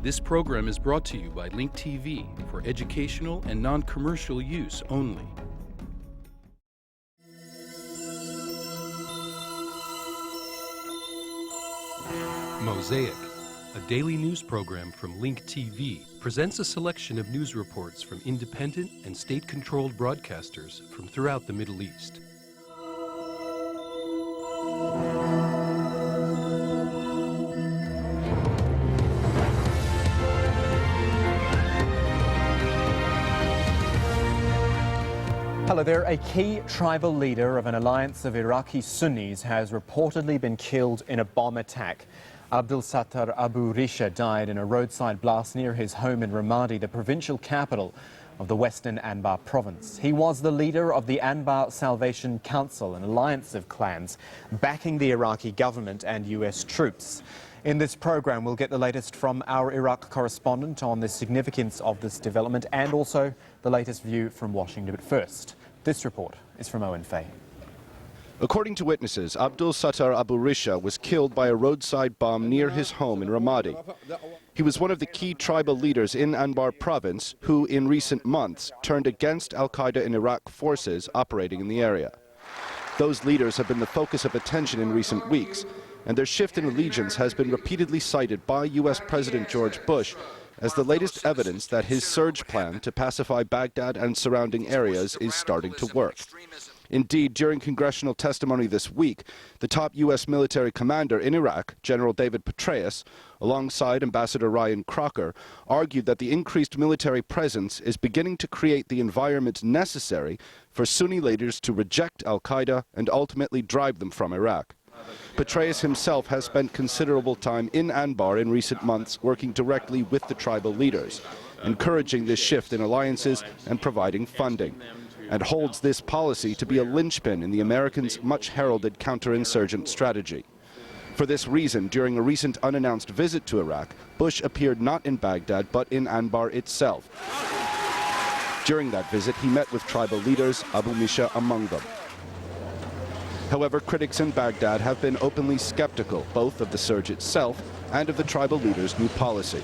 This program is brought to you by Link TV for educational and non-commercial use only. Mosaic, a daily news program from Link TV, presents a selection of news reports from independent and state-controlled broadcasters from throughout the Middle East. Hello there. A key tribal leader of an alliance of Iraqi Sunnis has reportedly been killed in a bomb attack. Abdul Sattar Abu Reesha died in a roadside blast near his home in Ramadi, the provincial capital of the western Anbar province. He was the leader of the Anbar Salvation Council, an alliance of clans backing the Iraqi government and US troops. In this program, we'll get the latest from our Iraq correspondent on the significance of this development and also the latest view from Washington. But first, this report is from Owen Fay. According to witnesses, Abdul Sattar Abu Reesha was killed by a roadside bomb near his home in Ramadi. He was one of the key tribal leaders in Anbar province who, in recent months, turned against al-Qaeda and Iraq forces operating in the area. Those leaders have been the focus of attention in recent weeks, and their shift in allegiance has been repeatedly cited by U.S. President George Bush as the latest evidence that his surge plan to pacify Baghdad and surrounding areas is starting to work. Indeed, during congressional testimony this week, the top U.S. military commander in Iraq, General David Petraeus, alongside Ambassador Ryan Crocker, argued that the increased military presence is beginning to create the environment necessary for Sunni leaders to reject al-Qaeda and ultimately drive them from Iraq. Petraeus himself has spent considerable time in Anbar in recent months working directly with the tribal leaders, encouraging this shift in alliances and providing funding, and holds this policy to be a linchpin in the Americans' much heralded counterinsurgent strategy. For this reason, during a recent unannounced visit to Iraq, Bush appeared not in Baghdad but in Anbar itself. During that visit, he met with tribal leaders, Abu Misha among them. However, critics in Baghdad have been openly skeptical both of the surge itself and of the tribal leaders' new policy.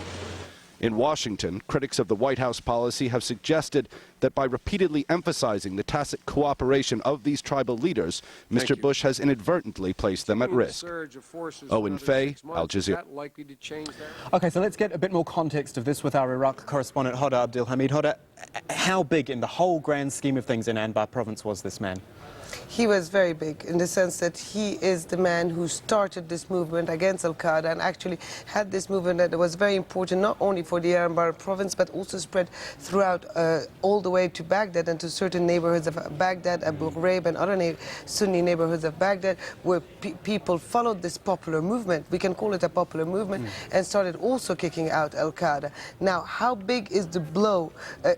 In Washington, critics of the White House policy have suggested that by repeatedly emphasizing the tacit cooperation of these tribal leaders, Mr. Bush has inadvertently placed them at risk. Owen Fay, Al Jazeera. Okay, so let's get a bit more context of this with our Iraq correspondent, Hoda Abdelhamid. Hoda, how big in the whole grand scheme of things in Anbar province was this man? He was very big in the sense that he is the man who started this movement against al-Qaeda and actually had this movement that was very important not only for the Anbar province but also spread throughout all the way to Baghdad and to certain neighborhoods of Baghdad, Abu Ghraib and other Sunni neighborhoods of Baghdad where people followed this popular movement, we can call it a popular movement, and started also kicking out al-Qaeda. Now, how big is the blow,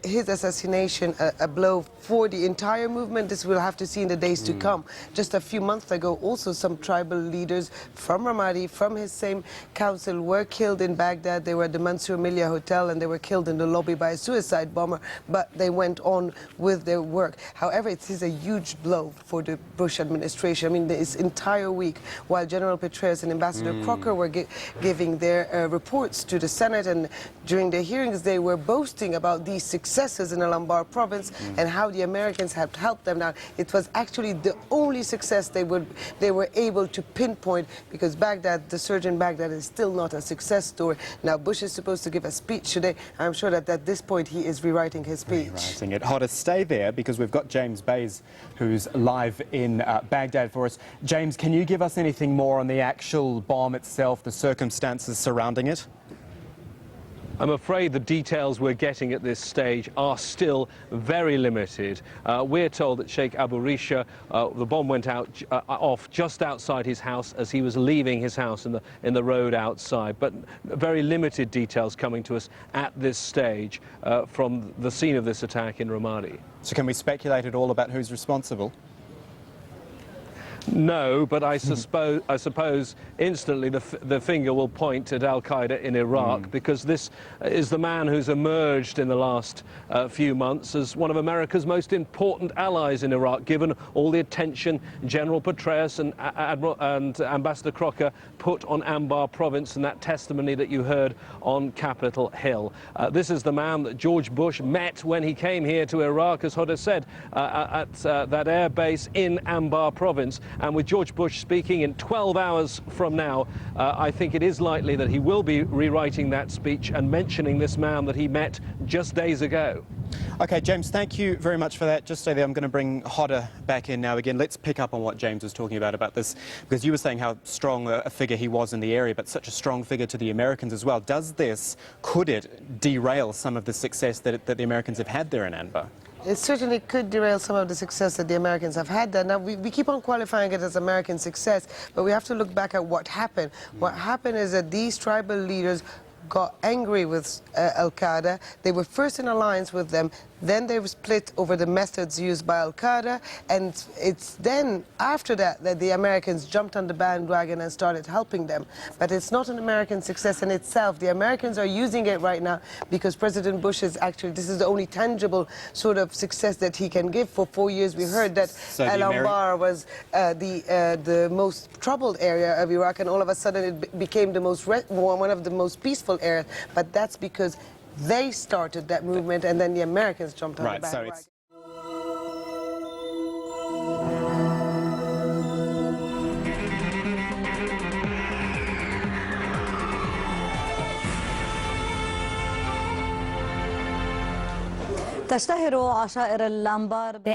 his assassination, a blow for the entire movement? This we'll have to see in the days to come. Just a few months ago, also some tribal leaders from Ramadi, from his same council, were killed in Baghdad. They were at the Mansour Millia Hotel and they were killed in the lobby by a suicide bomber, but they went on with their work. However, it is a huge blow for the Bush administration. I mean, this entire week, while General Petraeus and Ambassador Crocker were giving their reports to the Senate, and during the hearings, they were boasting about these successes in Anbar province and how the Americans have helped them. Now, it was actually the only success they were able to pinpoint, because Baghdad, the surge in Baghdad, is still not a success story. Now, Bush is supposed to give a speech today. I'm sure that at this point he is rewriting his speech. Rewriting it. Hoda, stay there because we've got James Bays who's live in Baghdad for us. James, can you give us anything more on the actual bomb itself, the circumstances surrounding it? I'm afraid the details we're getting at this stage are still very limited. We're told that Sheikh Abu Reesha, the bomb went off just outside his house as he was leaving his house in the road outside, but very limited details coming to us at this stage from the scene of this attack in Ramadi. So can we speculate at all about who's responsible? No, but I suppose instantly the finger will point at al-Qaeda in Iraq, because this is the man who's emerged in the last few months as one of America's most important allies in Iraq, given all the attention General Petraeus and Ambassador Crocker put on Anbar province and that testimony that you heard on Capitol Hill. This is the man that George Bush met when he came here to Iraq, as Hoda said, at that air base in Anbar province. And with George Bush speaking in 12 hours from now, I think it is likely that he will be rewriting that speech and mentioning this man that he met just days ago. Okay, James, thank you very much for that. Just stay there. I'm going to bring Hoda back in now again. Let's pick up on what James was talking about this, because you were saying how strong a figure he was in the area, but such a strong figure to the Americans as well. Could it derail some of the success that the Americans have had there in Anbar? It certainly could derail some of the success that the Americans have had there. Now, we keep on qualifying it as American success, but we have to look back at what happened. What happened is that these tribal leaders got angry with al-Qaeda. They were first in alliance with them, then they were split over the methods used by al-Qaeda, and it's then after that that the Americans jumped on the bandwagon and started helping them. But it's not an American success in itself. The Americans are using it right now because President Bush is actually, this is the only tangible sort of success that he can give. For 4 years we heard that Anbar was the most troubled area of Iraq, and all of a sudden it became the one of the most peaceful areas. But that's because they started that movement, and then the Americans jumped on the bandwagon. The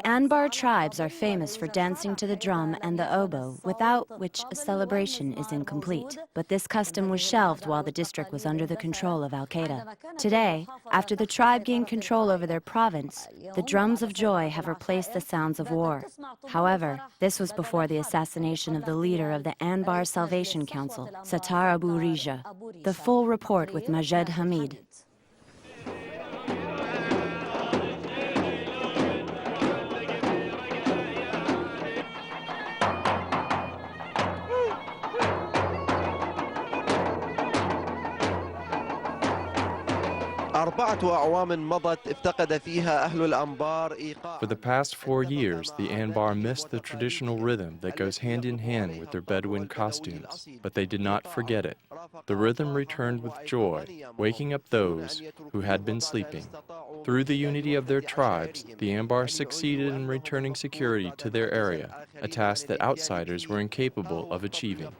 Anbar tribes are famous for dancing to the drum and the oboe, without which a celebration is incomplete. But this custom was shelved while the district was under the control of al-Qaeda. Today, after the tribe gained control over their province, the drums of joy have replaced the sounds of war. However, this was before the assassination of the leader of the Anbar Salvation Council, Sattar Abu Reesha. The full report with Majed Hamid. For the past 4 years, the Anbar missed the traditional rhythm that goes hand in hand with their Bedouin costumes, but they did not forget it. The rhythm returned with joy, waking up those who had been sleeping. Through the unity of their tribes, the Anbar succeeded in returning security to their area, a task that outsiders were incapable of achieving.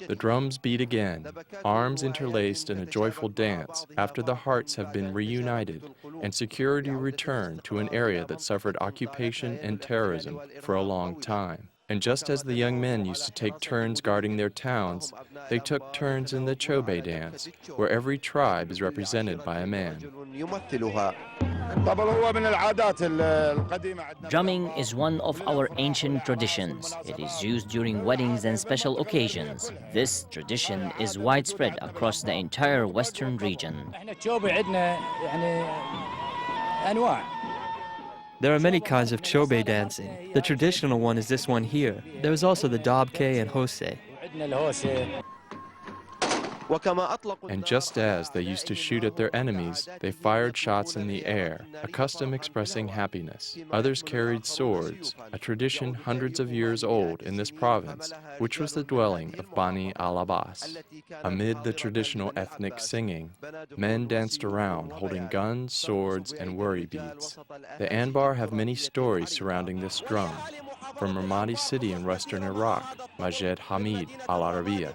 The drums beat again, arms interlaced in a joyful dance after the hearts have been reunited and security returned to an area that suffered occupation and terrorism for a long time. And just as the young men used to take turns guarding their towns, they took turns in the Chobe dance, where every tribe is represented by a man. Drumming is one of our ancient traditions. It is used during weddings and special occasions. This tradition is widespread across the entire western region. There are many kinds of Chobe dancing. The traditional one is this one here. There is also the Dabke and Hose. And just as they used to shoot at their enemies, they fired shots in the air, a custom expressing happiness. Others carried swords, a tradition hundreds of years old in this province, which was the dwelling of Bani al-Abbas. Amid the traditional ethnic singing, men danced around holding guns, swords, and worry beads. The Anbar have many stories surrounding this drum. From Ramadi city in western Iraq, Majed Hamid, Al-Arabiya.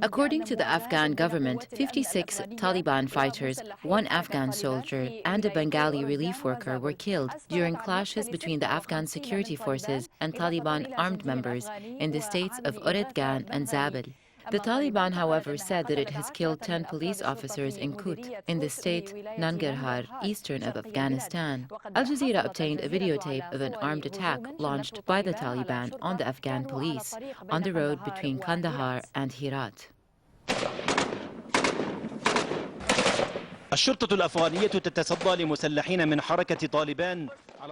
According to the Afghan government, 56 Taliban fighters, 1 Afghan soldier, and a Bengali relief worker were killed during clashes between the Afghan security forces and Taliban armed members in the states of Oredgan and Zabul. The Taliban, however, said that it has killed 10 police officers in Kut, in the state Nangarhar, eastern of Afghanistan. Al Jazeera obtained a videotape of an armed attack launched by the Taliban on the Afghan police on the road between Kandahar and Herat.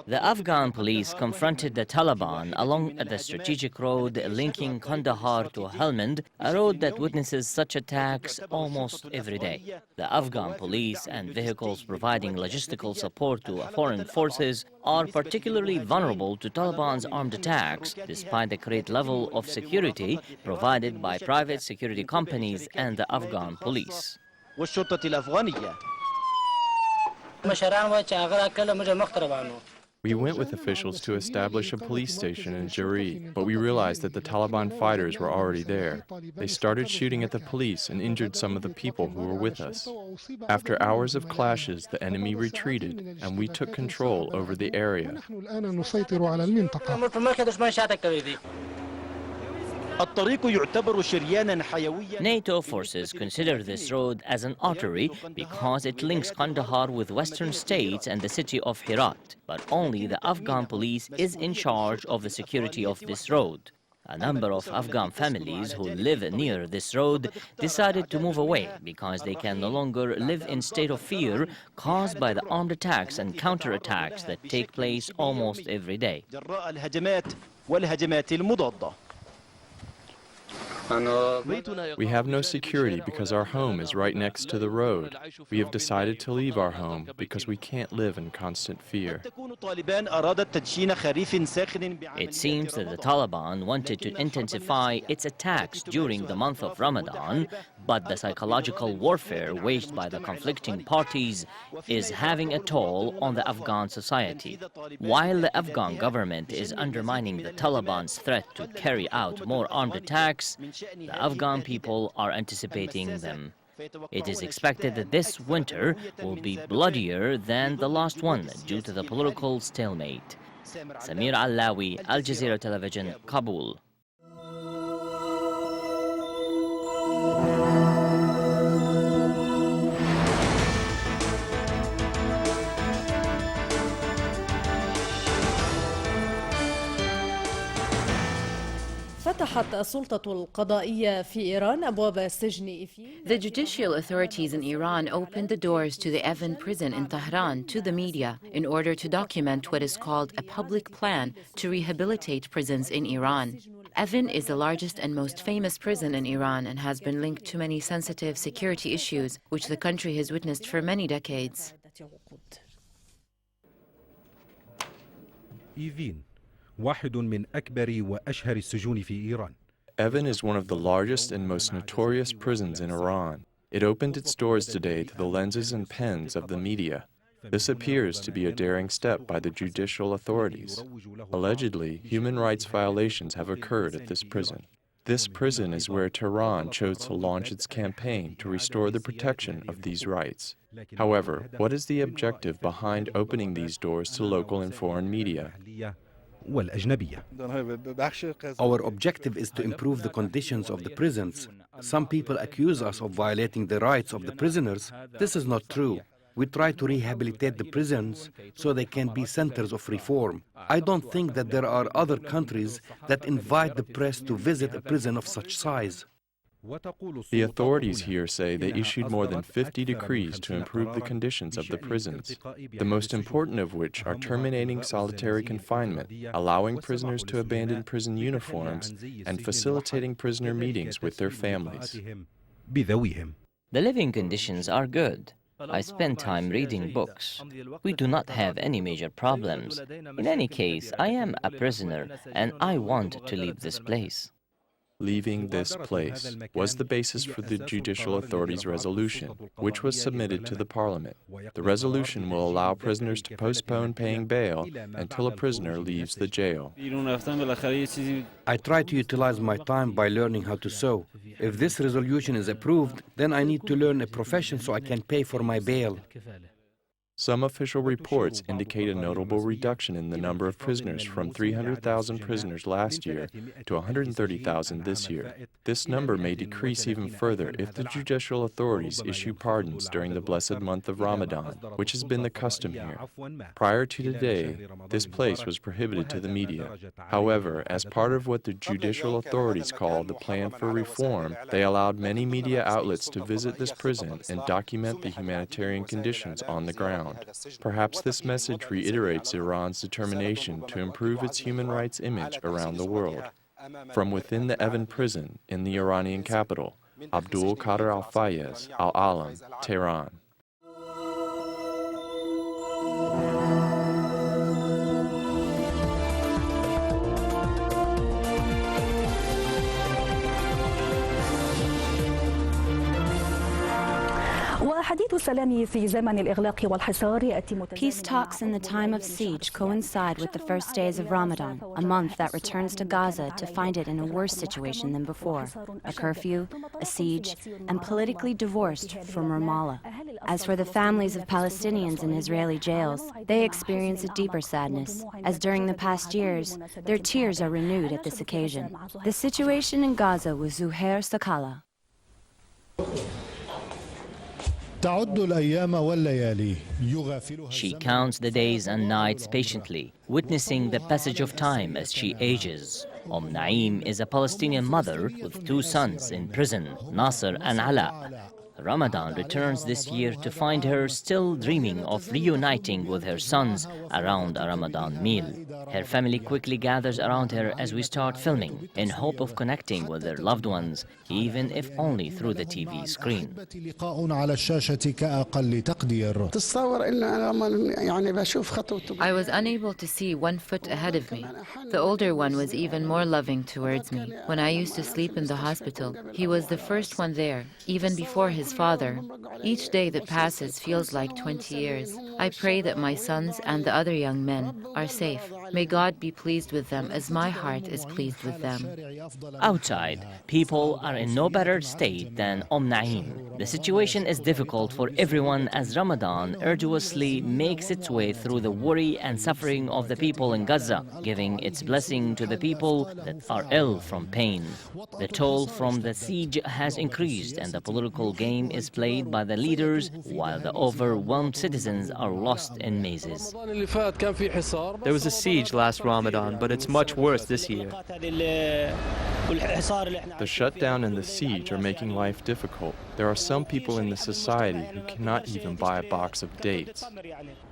The Afghan police confronted the Taliban along the strategic road linking Kandahar to Helmand, a road that witnesses such attacks almost every day. The Afghan police and vehicles providing logistical support to foreign forces are particularly vulnerable to Taliban's armed attacks, despite the great level of security provided by private security companies and the Afghan police. We went with officials to establish a police station in Jazeera, but we realized that the Taliban fighters were already there. They started shooting at the police and injured some of the people who were with us. After hours of clashes, the enemy retreated, and we took control over the area. NATO forces consider this road as an artery because it links Kandahar with western states and the city of Herat. But only the Afghan police is in charge of the security of this road. A number of Afghan families who live near this road decided to move away because they can no longer live in state of fear caused by the armed attacks and counterattacks that take place almost every day. We have no security because our home is right next to the road. We have decided to leave our home because we can't live in constant fear. It seems that the Taliban wanted to intensify its attacks during the month of Ramadan, but the psychological warfare waged by the conflicting parties is having a toll on the Afghan society. While the Afghan government is undermining the Taliban's threat to carry out more armed attacks, the Afghan people are anticipating them. It is expected that this winter will be bloodier than the last one due to the political stalemate. Samir Allawi, Al Jazeera Television, Kabul. فتحت السلطة القضائية في إيران أبواب السجن The judicial authorities in Iran opened the doors to the Evin prison in Tehran to the media in order to document what is called a public plan to rehabilitate prisons in Iran. Evin is the largest and most famous prison in Iran and has been linked to many sensitive security issues which the country has witnessed for many decades. واحد من أكبر وأشهر السجون في إيران. Evin is one of the largest and most notorious prisons in Iran. It opened its doors today to the lenses and pens of the media. This appears to be a daring step by the judicial authorities. Allegedly, human rights violations have occurred at this prison. This prison is where Tehran chose to launch its campaign to restore the protection of these rights. However, what is the objective behind opening these doors to local and foreign media? Our objective is to improve the conditions of the prisons. Some people accuse us of violating the rights of the prisoners. This is not true. We try to rehabilitate the prisons so they can be centers of reform. I don't think that there are other countries that invite the press to visit a prison of such size. The authorities here say they issued more than 50 decrees to improve the conditions of the prisons, the most important of which are terminating solitary confinement, allowing prisoners to abandon prison uniforms, and facilitating prisoner meetings with their families. The living conditions are good. I spend time reading books. We do not have any major problems. In any case, I am a prisoner and I want to leave this place. Leaving this place was the basis for the judicial authorities' resolution, which was submitted to the parliament. The resolution will allow prisoners to postpone paying bail until a prisoner leaves the jail. I try to utilize my time by learning how to sew. If this resolution is approved, then I need to learn a profession so I can pay for my bail. Some official reports indicate a notable reduction in the number of prisoners from 300,000 prisoners last year to 130,000 this year. This number may decrease even further if the judicial authorities issue pardons during the blessed month of Ramadan, which has been the custom here. Prior to today, this place was prohibited to the media. However, as part of what the judicial authorities call the plan for reform, they allowed many media outlets to visit this prison and document the humanitarian conditions on the ground. Perhaps this message reiterates Iran's determination to improve its human rights image around the world. From within the Evin prison in the Iranian capital, Abdul Qadir Al-Fayez, Al-Alam, Tehran. Peace talks in the time of siege coincide with the first days of Ramadan, a month that returns to Gaza to find it in a worse situation than before, a curfew, a siege, and politically divorced from Ramallah. As for the families of Palestinians in Israeli jails, they experience a deeper sadness, as during the past years, their tears are renewed at this occasion. The situation in Gaza with Zuhair Sakala. She counts the days and nights patiently, witnessing the passage of time as she ages. Naim is a Palestinian mother with 2 sons in prison, Nasser and Ala. Ramadan returns this year to find her still dreaming of reuniting with her sons around a Ramadan meal. Her family quickly gathers around her as we start filming, in hope of connecting with their loved ones, even if only through the TV screen. I was unable to see 1 foot ahead of me. The older one was even more loving towards me. When I used to sleep in the hospital, he was the first one there, even before his father. Each day that passes feels like 20 years. I pray that my sons and the other young men are safe. May God be pleased with them as my heart is pleased with them. Outside, people are in no better state than Naim. The situation is difficult for everyone as Ramadan arduously makes its way through the worry and suffering of the people in Gaza, giving its blessing to the people that are ill from pain. The toll from the siege has increased and the political game is played by the leaders while the overwhelmed citizens are lost in mazes. There was a siege last Ramadan, but it's much worse this year. The shutdown and the siege are making life difficult. There are some people in the society who cannot even buy a box of dates.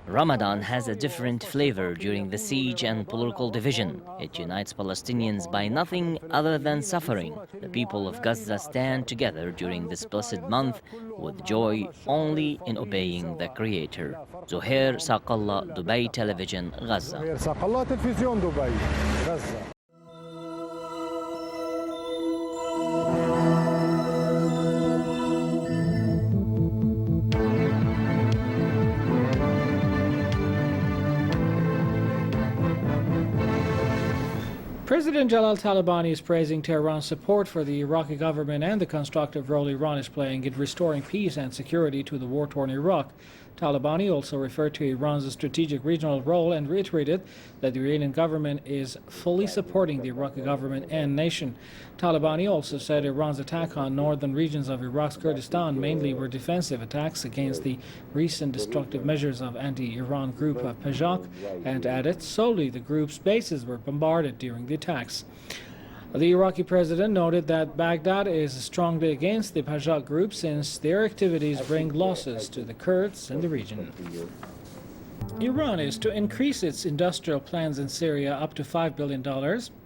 Ramadan has a different flavor during the siege and political division. It unites Palestinians by nothing other than suffering. The people of Gaza stand together during this blessed month with joy only in obeying the Creator. Zuhair Sakala, Dubai Television, Gaza. President Jalal Talabani is praising Tehran's support for the Iraqi government and the constructive role Iran is playing in restoring peace and security to the war-torn Iraq. Talabani also referred to Iran's strategic regional role and reiterated that the Iranian government is fully supporting the Iraqi government and nation. Talabani also said Iran's attack on northern regions of Iraq's Kurdistan mainly were defensive attacks against the recent destructive measures of anti-Iran group Pajak, and added solely the group's bases were bombarded during the attacks. The Iraqi president noted that Baghdad is strongly against the Pajak group since their activities bring losses to the Kurds in the region. Iran is to increase its industrial plans in Syria up to $5 billion.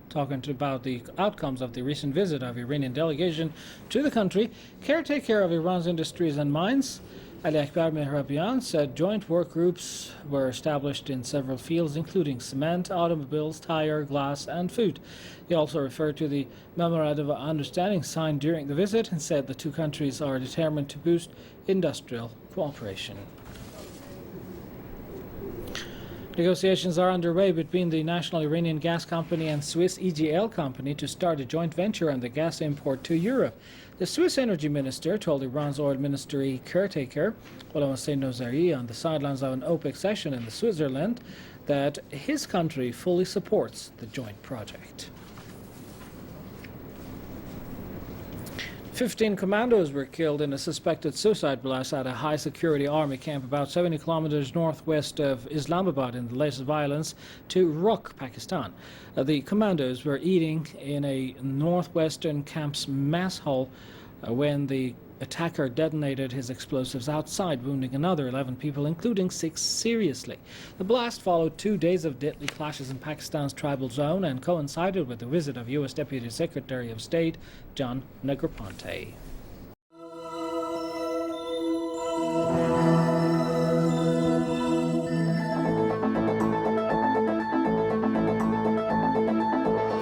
Talking about the outcomes of the recent visit of Iranian delegation to the country, caretaker of Iran's industries and mines, Ali Akbar Mehrabian, said joint work groups were established in several fields, including cement, automobiles, tire, glass, and food. He also referred to the Memorandum of Understanding signed during the visit and said the 2 countries are determined to boost industrial cooperation. Negotiations are underway between the National Iranian Gas Company and Swiss EGL Company to start a joint venture on the gas import to Europe. The Swiss energy minister told Iran's oil ministry caretaker, Nozari, on the sidelines of an OPEC session in Switzerland, that his country fully supports the joint project. 15 commandos were killed in a suspected suicide blast at a high-security army camp about 70 kilometers northwest of Islamabad in the latest violence to Rock, Pakistan. The commandos were eating in a northwestern camp's mess hall when the attacker detonated his explosives outside, wounding another 11 people, including 6 seriously. The blast followed 2 days of deadly clashes in Pakistan's tribal zone and coincided with the visit of U.S. Deputy Secretary of State John Negroponte.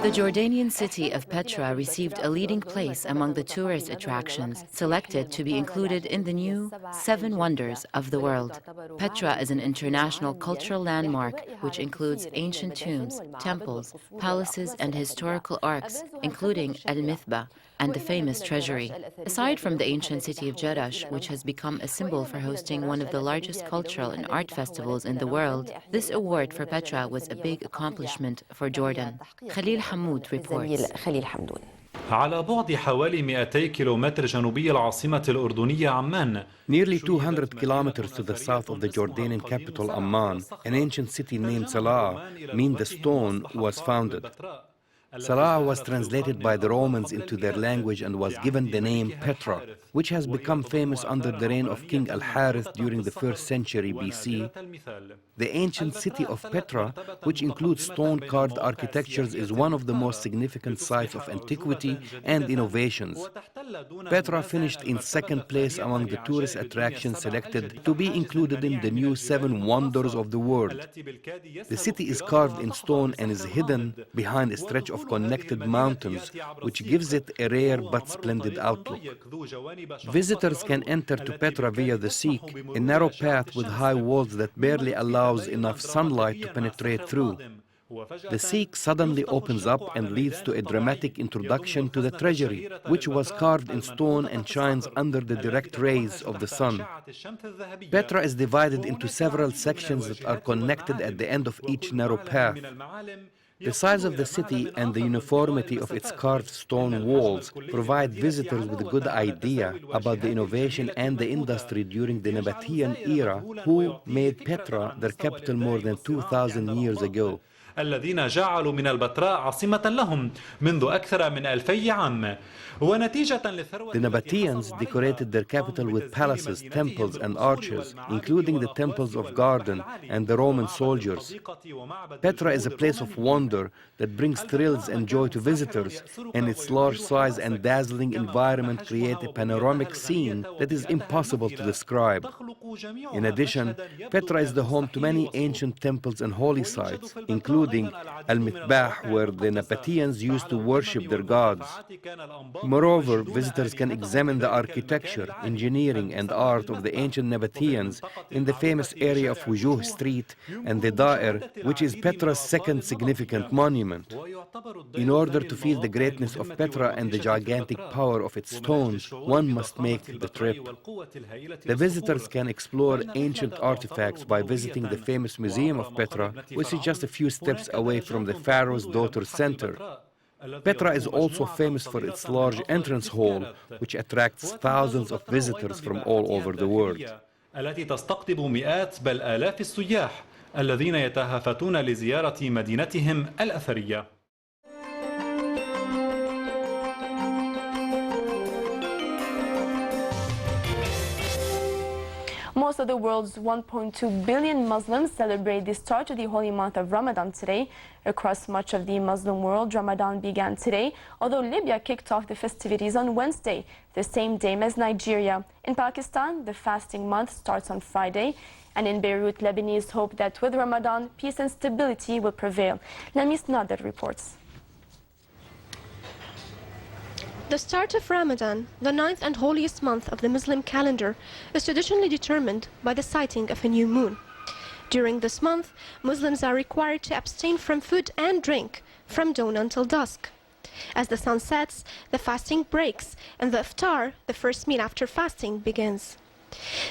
The Jordanian city of Petra received a leading place among the tourist attractions selected to be included in the new 7 Wonders of the World. Petra is an international cultural landmark which includes ancient tombs, temples, palaces, and historical arcs, including Al-Mithbah and the famous treasury. Aside from the ancient city of Jerash, which has become a symbol for hosting one of the largest cultural and art festivals in the world, this award for Petra was a big accomplishment for Jordan. Khalil Hamoud reports. على بعد حوالي 200 كيلومتر جنوبي العاصمة الأردنية عمان. Nearly 200 kilometers to the south of the Jordanian capital Amman, an ancient city named Salah, means the stone was founded. Salah was translated by the Romans into their language and was given the name Petra, which has become famous under the reign of King Al-Harith during the 1st century BC. The ancient city of Petra, which includes stone-carved architectures, is one of the most significant sites of antiquity and innovations. Petra finished in 2nd place among the tourist attractions selected to be included in the new 7 Wonders of the World. The city is carved in stone and is hidden behind a stretch of connected mountains, which gives it a rare but splendid outlook. Visitors can enter to Petra via the Seek, a narrow path with high walls that barely allows enough sunlight to penetrate through. The Seek suddenly opens up and leads to a dramatic introduction to the treasury, which was carved in stone and shines under the direct rays of the sun. Petra is divided into several sections that are connected at the end of each narrow path. The size of the city and the uniformity of its carved stone walls provide visitors with a good idea about the innovation and the industry during the Nabatean era, who made Petra their capital more than 2,000 years ago. الذين جعلوا من البتراء عاصمة لهم منذ أكثر من 2000 عام. The Nabateans decorated their capital with palaces, temples, and arches, including the temples of Garden and the Roman soldiers. Petra is a place of wonder that brings thrills and joy to visitors, and its large size and dazzling environment create a panoramic scene that is impossible to describe. In addition, Petra is the home to many ancient temples and holy sites, including Al-Mithbah, where the Nabateans used to worship their gods. Moreover, visitors can examine the architecture, engineering, and art of the ancient Nabateans in the famous area of Wujuh Street and the Da'ir, which is Petra's 2nd significant monument. In order to feel the greatness of Petra and the gigantic power of its stones, one must make the trip. The visitors can explore ancient artifacts by visiting the famous Museum of Petra, which is just a few steps away from the Pharaoh's Daughter Center. Petra is also famous for its large entrance hall, which attracts thousands of visitors from all over the world. التي تستقطب مئات بل آلاف السياح الذين يتهافتون لزيارة مدينتهم الأثرية. Most of the world's 1.2 billion Muslims celebrate the start of the holy month of Ramadan today. Across much of the Muslim world, Ramadan began today, although Libya kicked off the festivities on Wednesday, the same day as Nigeria. In Pakistan, the fasting month starts on Friday. And in Beirut, Lebanese hope that with Ramadan, peace and stability will prevail. Lamis Nader reports. The start of Ramadan, the 9th and holiest month of the Muslim calendar, is traditionally determined by the sighting of a new moon. During this month, Muslims are required to abstain from food and drink from dawn until dusk. As the sun sets, the fasting breaks, and the iftar, the first meal after fasting, begins.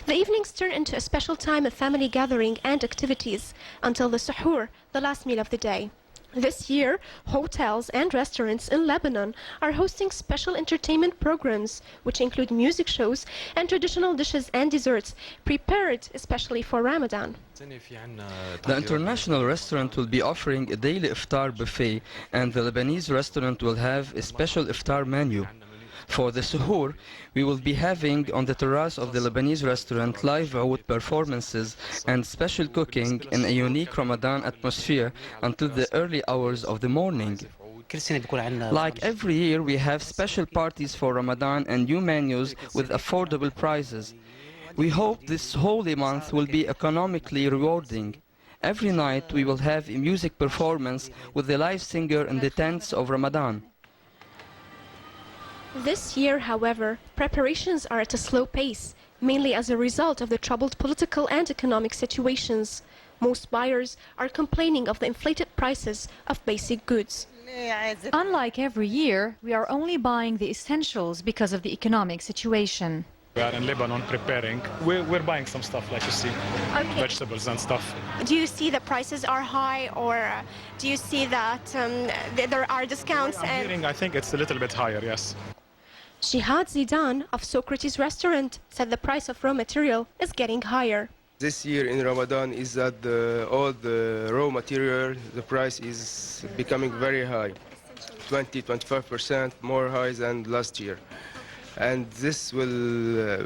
The evenings turn into a special time of family gathering and activities until the suhoor, the last meal of the day. This year, hotels and restaurants in Lebanon are hosting special entertainment programs, which include music shows and traditional dishes and desserts prepared especially for Ramadan. The international restaurant will be offering a daily iftar buffet, and the Lebanese restaurant will have a special iftar menu. For the suhoor, we will be having on the terrace of the Lebanese restaurant live oud performances and special cooking in a unique Ramadan atmosphere until the early hours of the morning. Like every year, we have special parties for Ramadan and new menus with affordable prices. We hope this holy month will be economically rewarding. Every night, we will have a music performance with the live singer in the tents of Ramadan. This year, however, preparations are at a slow pace, mainly as a result of the troubled political and economic situations. Most buyers are complaining of the inflated prices of basic goods. Unlike every year, we are only buying the essentials because of the economic situation. We are in Lebanon preparing. We're buying some stuff, like you see, vegetables and stuff. Do you see the prices are high, or do you see that there are discounts? I think it's a little bit higher, yes. Shihad Zidan of Socrates Restaurant said the price of raw material is getting higher. This year in Ramadan is that all the raw material, the price is becoming very high, 20-25% more high than last year. And this will,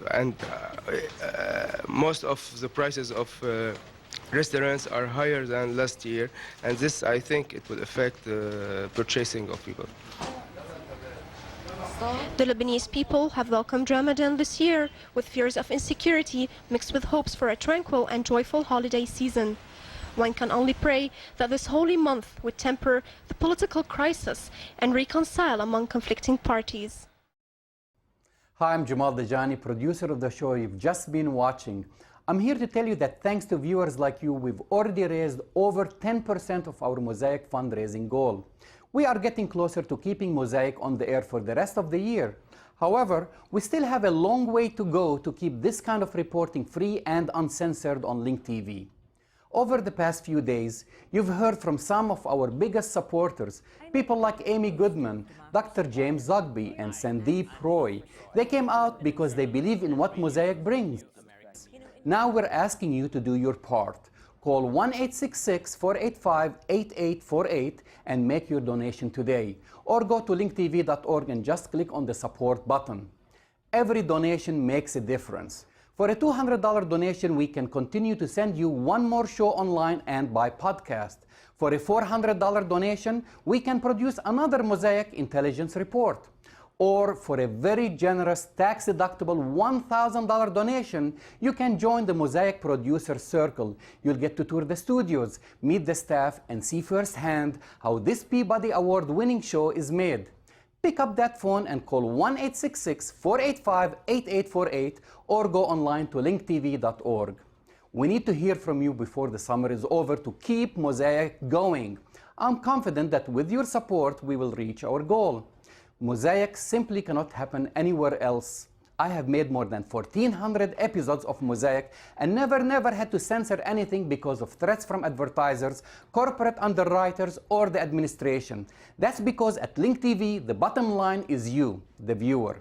most of the prices of restaurants are higher than last year, and this, I think, it will affect the purchasing of people. The Lebanese people have welcomed Ramadan this year with fears of insecurity mixed with hopes for a tranquil and joyful holiday season. One can only pray that this holy month would temper the political crisis and reconcile among conflicting parties. Hi, I'm Jamal Dajani, producer of the show you've just been watching. I'm here to tell you that thanks to viewers like you, we've already raised over 10% of our Mosaic fundraising goal. We are getting closer to keeping Mosaic on the air for the rest of the year. However, we still have a long way to go to keep this kind of reporting free and uncensored on Link TV. Over the past few days, you've heard from some of our biggest supporters, people like Amy Goodman, Dr. James Zogby, and Sandeep Roy. They came out because they believe in what Mosaic brings. Now we're asking you to do your part. Call 1-866-485-8848 and make your donation today. Or go to linktv.org and just click on the support button. Every donation makes a difference. For a $200 donation, we can continue to send you one more show online and by podcast. For a $400 donation, we can produce another Mosaic intelligence report. Or for a very generous tax-deductible $1,000 donation, you can join the Mosaic Producer Circle. You'll get to tour the studios, meet the staff, and see firsthand how this Peabody Award-winning show is made. Pick up that phone and call 1-866-485-8848 or go online to linktv.org. We need to hear from you before the summer is over to keep Mosaic going. I'm confident that with your support, we will reach our goal. Mosaic simply cannot happen anywhere else. I have made more than 1,400 episodes of Mosaic and never had to censor anything because of threats from advertisers, corporate underwriters, or the administration. That's because at Link TV, the bottom line is you, the viewer.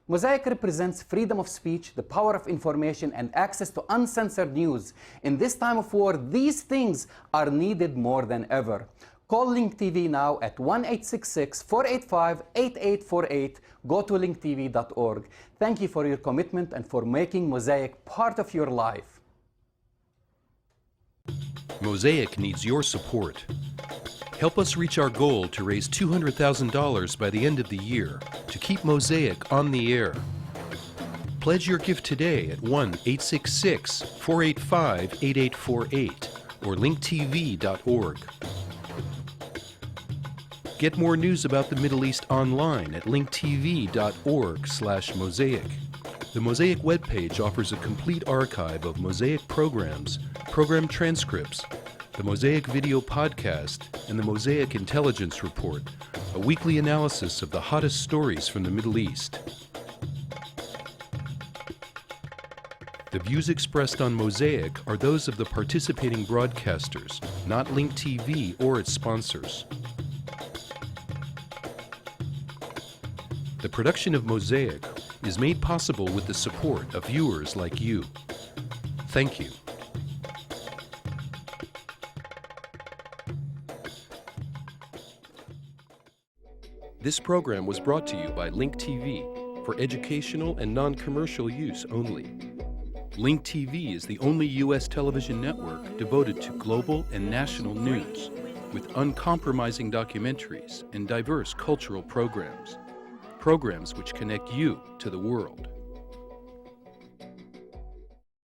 Mosaic represents freedom of speech, the power of information, and access to uncensored news. In this time of war, these things are needed more than ever. Call Link TV now at 1-866-485-8848. Go to linktv.org. Thank you for your commitment and for making Mosaic part of your life. Mosaic needs your support. Help us reach our goal to raise $200,000 by the end of the year to keep Mosaic on the air. Pledge your gift today at 1-866-485-8848 or linktv.org. Get more news about the Middle East online at linktv.org/Mosaic. The Mosaic webpage offers a complete archive of Mosaic programs, program transcripts, the Mosaic video podcast, and the Mosaic Intelligence Report, a weekly analysis of the hottest stories from the Middle East. The views expressed on Mosaic are those of the participating broadcasters, not Link TV or its sponsors. The production of Mosaic is made possible with the support of viewers like you. Thank you. This program was brought to you by Link TV for educational and non-commercial use only. Link TV is the only U.S. television network devoted to global and national news, with uncompromising documentaries and diverse cultural programs. Programs which connect you to the world.